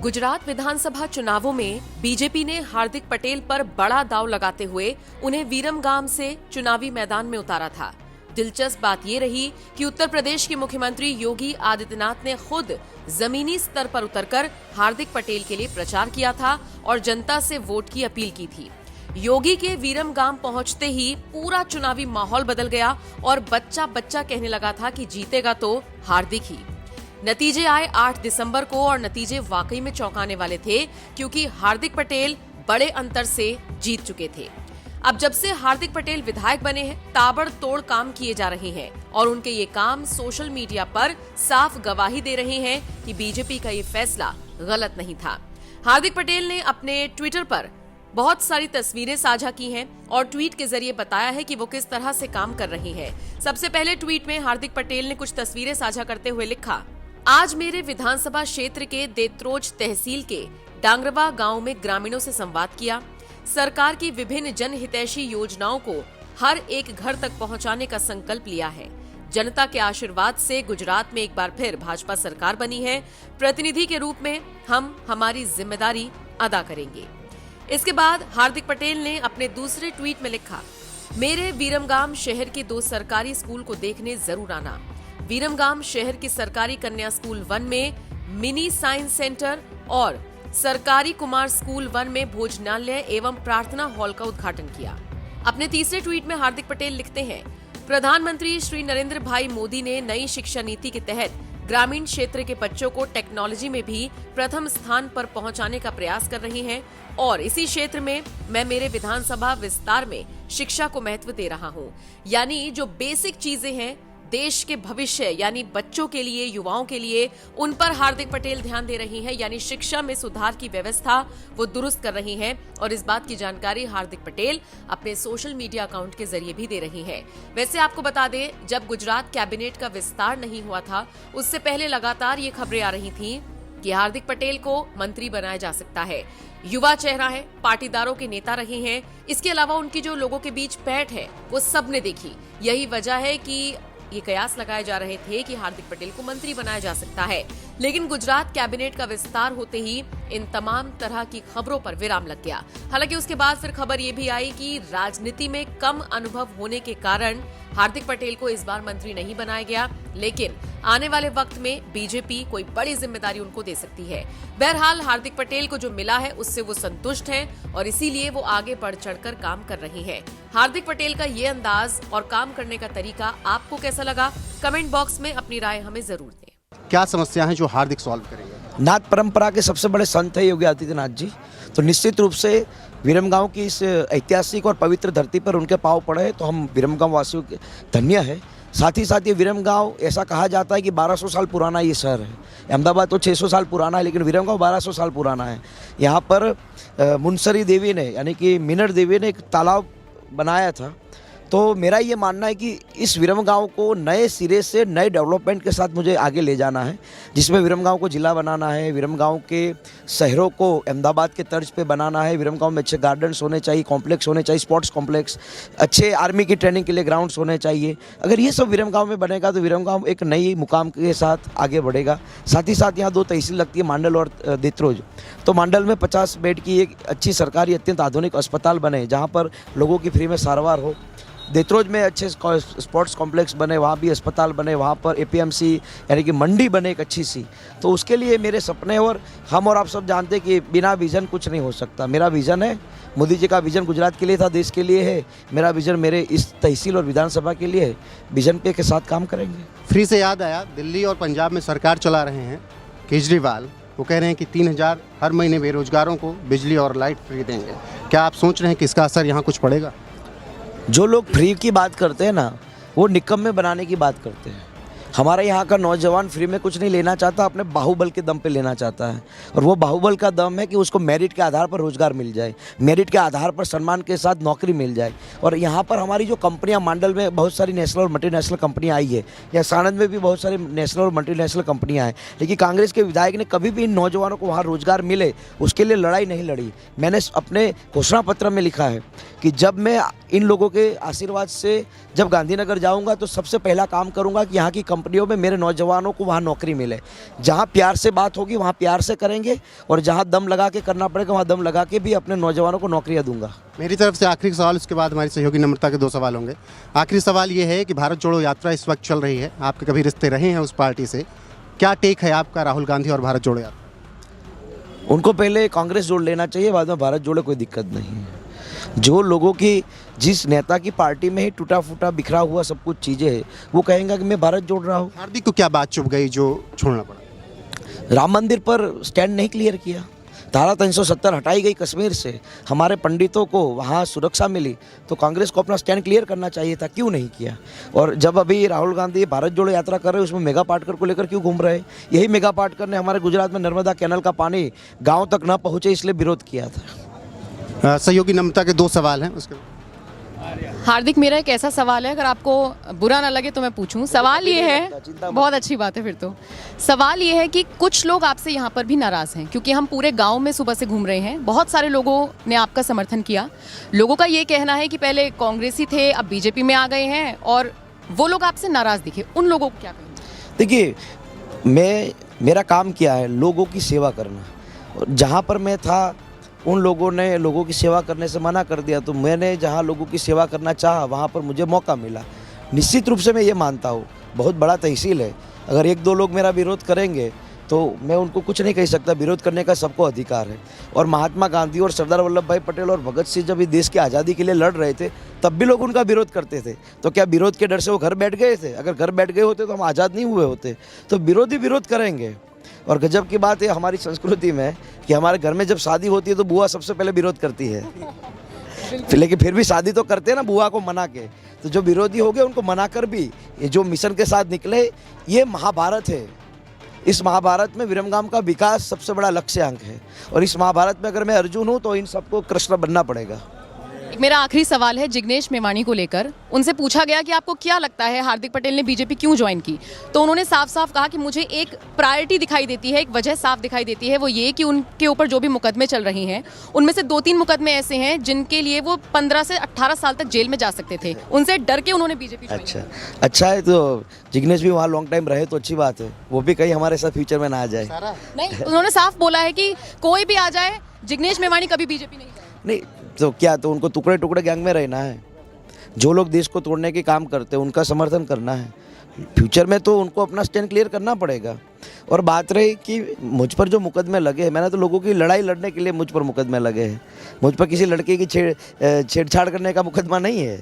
गुजरात विधानसभा चुनावों में बीजेपी ने हार्दिक पटेल पर बड़ा दांव लगाते हुए उन्हें वीरमगाम से चुनावी मैदान में उतारा था। दिलचस्प बात ये रही कि उत्तर प्रदेश के मुख्यमंत्री योगी आदित्यनाथ ने खुद जमीनी स्तर पर उतरकर हार्दिक पटेल के लिए प्रचार किया था और जनता से वोट की अपील की थी। योगी के वीरमगाम पहुंचते ही पूरा चुनावी माहौल बदल गया और बच्चा बच्चा कहने लगा था कि जीतेगा तो हार्दिक ही। नतीजे आए 8 दिसंबर को और नतीजे वाकई में चौंकाने वाले थे, क्योंकि हार्दिक पटेल बड़े अंतर से जीत चुके थे। अब जब से हार्दिक पटेल विधायक बने हैं, ताबड़तोड़ काम किए जा रहे हैं और उनके ये काम सोशल मीडिया पर साफ गवाही दे रहे हैं कि बीजेपी का ये फैसला गलत नहीं था। हार्दिक पटेल ने अपने ट्विटर पर बहुत सारी तस्वीरें साझा की हैं और ट्वीट के जरिए बताया है कि वो किस तरह से काम कर रही हैं। सबसे पहले ट्वीट में हार्दिक पटेल ने कुछ तस्वीरें साझा करते हुए लिखा, आज मेरे विधानसभा क्षेत्र के देत्रोज तहसील के डांगरवा गांव में ग्रामीणों से संवाद किया। सरकार की विभिन्न जनहितैषी योजनाओं को हर एक घर तक पहुंचाने का संकल्प लिया है। जनता के आशीर्वाद से गुजरात में एक बार फिर भाजपा सरकार बनी है। प्रतिनिधि के रूप में हम हमारी जिम्मेदारी अदा करेंगे। इसके बाद हार्दिक पटेल ने अपने दूसरे ट्वीट में लिखा, मेरे वीरमगाम शहर के 2 सरकारी स्कूल को देखने जरूर आना। वीरमगाम शहर के सरकारी कन्या स्कूल 1 में मिनी साइंस सेंटर और सरकारी कुमार स्कूल 1 में भोजनालय एवं प्रार्थना हॉल का उद्घाटन किया। अपने तीसरे ट्वीट में हार्दिक पटेल लिखते हैं, प्रधानमंत्री श्री नरेंद्र भाई मोदी ने नई शिक्षा नीति के तहत ग्रामीण क्षेत्र के बच्चों को टेक्नोलॉजी में भी प्रथम स्थान पर पहुंचाने का प्रयास कर रहे हैं और इसी क्षेत्र में मैं मेरे विधानसभा विस्तार में शिक्षा को महत्व दे रहा हूं। यानी जो बेसिक चीजें हैं देश के भविष्य यानी बच्चों के लिए, युवाओं के लिए, उन पर हार्दिक पटेल ध्यान दे रही हैं। यानी शिक्षा में सुधार की व्यवस्था वो दुरुस्त कर रही हैं और इस बात की जानकारी हार्दिक पटेल अपने सोशल मीडिया अकाउंट के जरिए भी दे रही हैं। वैसे आपको बता दें, जब गुजरात कैबिनेट का विस्तार नहीं हुआ था, उससे पहले लगातार ये खबरें आ रही थी कि हार्दिक पटेल को मंत्री बनाया जा सकता है। युवा चेहरा है, पाटीदारों के नेता रहे हैं। इसके अलावा उनकी जो लोगों के बीच पैठ है वो सबने देखी। यही वजह है कि ये कयास लगाए जा रहे थे कि हार्दिक पटेल को मंत्री बनाया जा सकता है। लेकिन गुजरात कैबिनेट का विस्तार होते ही इन तमाम तरह की खबरों पर विराम लग गया। हालांकि उसके बाद फिर खबर ये भी आई कि राजनीति में कम अनुभव होने के कारण हार्दिक पटेल को इस बार मंत्री नहीं बनाया गया, लेकिन आने वाले वक्त में बीजेपी कोई बड़ी जिम्मेदारी उनको दे सकती है। बहरहाल हार्दिक पटेल को जो मिला है उससे वो संतुष्ट हैं और इसीलिए वो आगे बढ़ चढ़कर काम कर रही हैं। हार्दिक पटेल का ये अंदाज और काम करने का तरीका आपको कैसा लगा? कमेंट बॉक्स में अपनी राय हमें जरूर दें। क्या समस्या है जो हार्दिक सॉल्व करेंगे? नाथ परंपरा के सबसे बड़े संत है योगी आदित्यनाथ जी, तो निश्चित रूप से विरमगांव की इस ऐतिहासिक और पवित्र धरती पर उनके पांव पड़े हैं, तो हम विरमगांव वासियों के धन्य है। साथ ही साथ ये विरमगांव ऐसा कहा जाता है कि 1200 साल पुराना ये शहर है। अहमदाबाद तो 600 साल पुराना है, लेकिन विरमगांव 1200 साल पुराना है। यहाँ पर मुनसरी देवी ने यानी कि मीनर देवी ने एक तालाब बनाया था। तो मेरा ये मानना है कि इस विरमगांव को नए सिरे से नए डेवलपमेंट के साथ मुझे आगे ले जाना है, जिसमें विरमगांव को जिला बनाना है, विरमगांव के शहरों को अहमदाबाद के तर्ज पे बनाना है। विरमगांव में अच्छे गार्डन्स होने चाहिए, कॉम्प्लेक्स होने चाहिए, स्पोर्ट्स कॉम्प्लेक्स, अच्छे आर्मी की ट्रेनिंग के लिए ग्राउंड्स होने चाहिए। अगर ये सब विरमगांव में बनेगा तो विरमगांव एक नई मुकाम के साथ आगे बढ़ेगा। साथ ही साथ यहाँ 2 तहसील लगती है, मांडल और देत्रोज। तो मांडल में 50 बेड की एक अच्छी सरकारी अत्यंत आधुनिक अस्पताल बने जहाँ पर लोगों की फ्री में सारवार हो। देत्रोज में अच्छे स्पोर्ट्स कॉम्प्लेक्स बने, वहाँ भी अस्पताल बने, वहाँ पर एपीएमसी यानी कि मंडी बने एक अच्छी सी। तो उसके लिए मेरे सपने, और हम और आप सब जानते हैं कि बिना विज़न कुछ नहीं हो सकता। मेरा विज़न है, मोदी जी का विज़न गुजरात के लिए था, देश के लिए है। मेरा विज़न मेरे इस तहसील और विधानसभा के लिए है। विज़न पे के साथ काम करेंगे। फ्री से याद आया, दिल्ली और पंजाब में सरकार चला रहे हैं केजरीवाल। वो कह रहे हैं कि 3000 हर महीने बेरोजगारों को बिजली और लाइट फ्री देंगे। क्या आप सोच रहे हैं कि इसका असर यहाँ कुछ पड़ेगा? जो लोग फ्री की बात करते हैं ना, वो निकम्मे बनाने की बात करते हैं। हमारे यहाँ का नौजवान फ्री में कुछ नहीं लेना चाहता, अपने बाहुबल के दम पे लेना चाहता है। और वो बाहुबल का दम है कि उसको मेरिट के आधार पर रोजगार मिल जाए, मेरिट के आधार पर सम्मान के साथ नौकरी मिल जाए। और यहाँ पर हमारी जो कंपनियाँ, मांडल में बहुत सारी नेशनल और मल्टीनेशनल कंपनियाँ आई है, या सानंद में भी बहुत सारी नेशनल और मल्टीनेशनल कंपनियाँ हैं, लेकिन कांग्रेस के विधायक ने कभी भी इन नौजवानों को वहाँ रोजगार मिले उसके लिए लड़ाई नहीं लड़ी। मैंने अपने घोषणा पत्र में लिखा है कि जब मैं इन लोगों के आशीर्वाद से जब गांधीनगर जाऊँगा तो सबसे पहला काम करूँगा कि यहाँ की कंपनियों में मेरे नौजवानों को वहाँ नौकरी मिले। जहाँ प्यार से बात होगी वहाँ प्यार से करेंगे, और जहाँ दम लगा के करना पड़ेगा वहाँ दम लगा के भी अपने नौजवानों को नौकरियाँ दूंगा। मेरी तरफ से आखिरी सवाल, उसके बाद हमारी सहयोगी नम्रता के 2 सवाल होंगे। आखिरी सवाल ये है कि भारत जोड़ो यात्रा इस वक्त चल रही है, आपके कभी रिश्ते रहे हैं उस पार्टी से, क्या टेक है आपका राहुल गांधी और भारत जोड़ो यात्रा? उनको पहले कांग्रेस जोड़ लेना चाहिए, बाद में भारत जोड़े, कोई दिक्कत नहीं है। जो लोगों की, जिस नेता की पार्टी में ही टूटा फूटा बिखरा हुआ सब कुछ चीज़ें हैं, वो कहेंगे कि मैं भारत जोड़ रहा हूँ। हार्दिक को क्या बात चुभ गई जो छोड़ना पड़ा? राम मंदिर पर स्टैंड नहीं क्लियर किया, धारा 370 हटाई गई कश्मीर से, हमारे पंडितों को वहाँ सुरक्षा मिली, तो कांग्रेस को अपना स्टैंड क्लियर करना चाहिए था, क्यों नहीं किया? और जब अभी राहुल गांधी भारत जोड़ो यात्रा कर रहे हैं, उसमें मेगा पाटकर को लेकर क्यों घूम रहे हैं? यही मेगा पाटकर ने हमारे गुजरात में नर्मदा कैनल का पानी गाँव तक न पहुँचे इसलिए विरोध किया था। सहयोगी नम्रता के 2 सवाल हैं उसके। हार्दिक, मेरा एक ऐसा सवाल है, अगर आपको बुरा ना लगे तो मैं पूछूं। सवाल ये है, बहुत अच्छी बात है फिर तो। सवाल ये है कि कुछ लोग आपसे यहाँ पर भी नाराज़ हैं, क्योंकि हम पूरे गांव में सुबह से घूम रहे हैं, बहुत सारे लोगों ने आपका समर्थन किया। लोगों का ये कहना है कि पहले कांग्रेसी थे, अब बीजेपी में आ गए हैं, और वो लोग आपसे नाराज़ दिखे। उन लोगों को क्या कहेंगे? देखिए, मेरा काम क्या है? लोगों की सेवा करना। जहाँ पर मैं था उन लोगों ने लोगों की सेवा करने से मना कर दिया, तो मैंने जहाँ लोगों की सेवा करना चाहा वहाँ पर मुझे मौका मिला। निश्चित रूप से मैं ये मानता हूँ, बहुत बड़ा तहसील है, अगर 1-2 लोग मेरा विरोध करेंगे तो मैं उनको कुछ नहीं कह सकता, विरोध करने का सबको अधिकार है। और महात्मा गांधी और सरदार वल्लभ भाई पटेल और भगत सिंह जब इस देश की आज़ादी के लिए लड़ रहे थे, तब भी लोग उनका विरोध करते थे, तो क्या विरोध के डर से वो घर बैठ गए थे? अगर घर बैठ गए होते तो हम आज़ाद नहीं हुए होते। तो विरोधी विरोध करेंगे। और गजब की बात है हमारी संस्कृति में कि हमारे घर में जब शादी होती है तो बुआ सबसे पहले विरोध करती है, लेकिन फिर भी शादी तो करते हैं ना बुआ को मना के। तो जो विरोधी हो गए उनको मना कर भी ये जो मिशन के साथ निकले, ये महाभारत है। इस महाभारत में विरमगाम का विकास सबसे बड़ा लक्ष्यांक है, और इस महाभारत में अगर मैं अर्जुन हूँ तो इन सबको कृष्ण बनना पड़ेगा। मेरा आखिरी सवाल है जिग्नेश मेवाणी को लेकर। उनसे पूछा गया कि आपको क्या लगता है हार्दिक पटेल ने बीजेपी क्यों ज्वाइन की, तो उन्होंने साफ साफ कहा कि मुझे एक प्रायोरिटी दिखाई देती है, एक वजह साफ दिखाई देती है, वो ये कि उनके ऊपर जो भी मुकदमे चल रहे हैं उनमें से 2-3 मुकदमे ऐसे हैं जिनके लिए वो 15 से 18 साल तक जेल में जा सकते थे। उनसे डर के उन्होंने बीजेपी अच्छा है, तो जिग्नेश भी वहाँ लॉन्ग टाइम रहे तो अच्छी बात है, वो भी कहीं हमारे साथ फ्यूचर में ना आ जाए। नहीं, उन्होंने साफ बोला है कि कोई भी आ जाए, जिग्नेश मेवाणी कभी बीजेपी नहीं। तो क्या, तो उनको टुकड़े टुकड़े गैंग में रहना है? जो लोग देश को तोड़ने के काम करते हैं उनका समर्थन करना है। फ्यूचर में तो उनको अपना स्टैंड क्लियर करना पड़ेगा। और बात रही कि मुझ पर जो मुकदमे लगे हैं, मैंने तो लोगों की लड़ाई लड़ने के लिए मुझ पर मुकदमे लगे हैं, मुझ पर किसी लड़के की छेड़छाड़ करने का मुकदमा नहीं है।